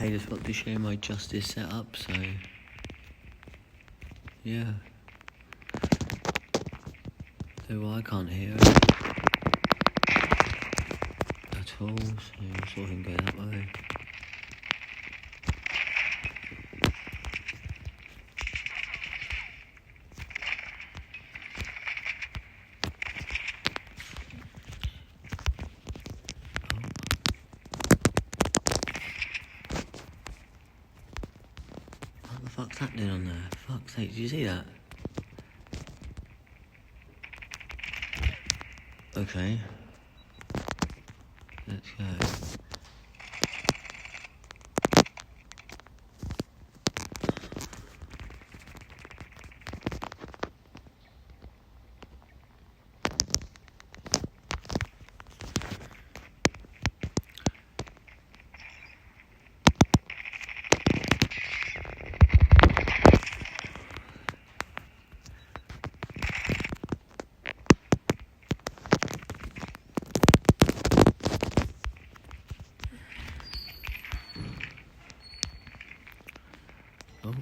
paid as fuck to show my justice setup, so yeah. So I can't hear it at all, so I can go that way. What the fuck's happening on there? Fuck's sake, did you see that? Okay. Let's go. Oh.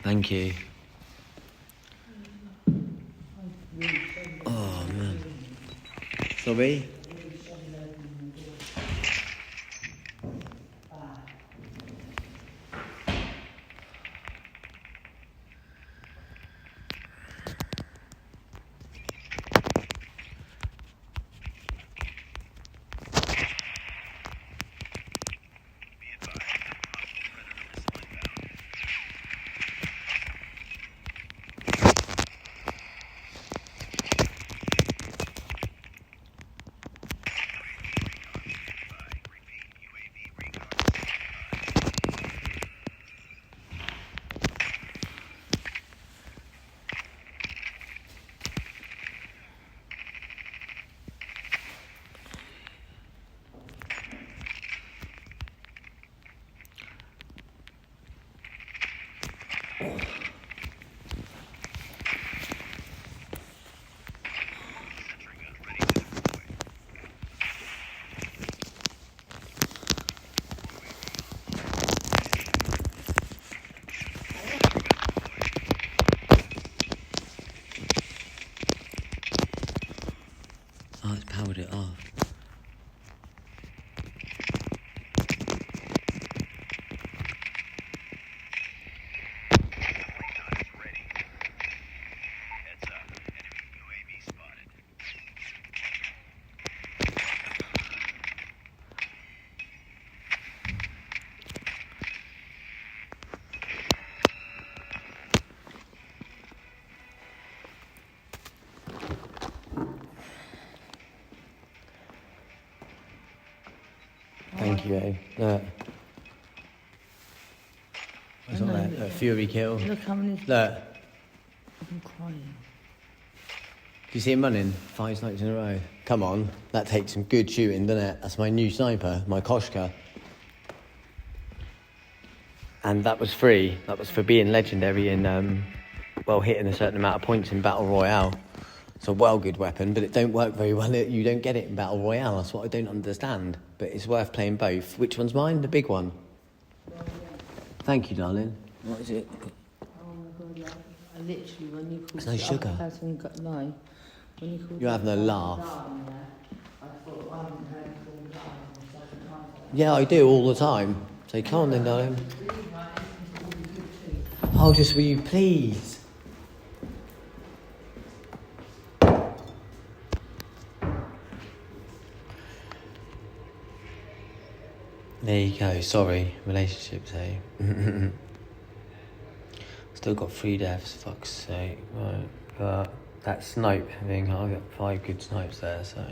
Thank you. Oh man. Sorry? Oh, it's powered it off. Thank you, babe. Look. What's on there? A Fury kill. Look how many... Look. I'm crying. Do you see him running 5 snipes in a row? Come on. That takes some good shooting, doesn't it? That's my new sniper, my Koshka. And that was free. That was for being legendary and, well, hitting a certain amount of points in Battle Royale. It's a well good weapon, but it don't work very well. You don't get it in Battle Royale. That's what I don't understand. But it's worth playing both. Which one's mine? The big one? Well, yeah. Thank you, darling. What is it? Oh my God, I literally, when you called... There's no sugar. No. When you called... You're having a laugh. I thought I haven't heard it all. Yeah, I do all the time. So come on then, darling. Oh, just will you please? There you go, sorry, relationships, eh? Still got 3 deaths, fuck's sake, right, but that snipe thing, I got 5 good snipes there, so...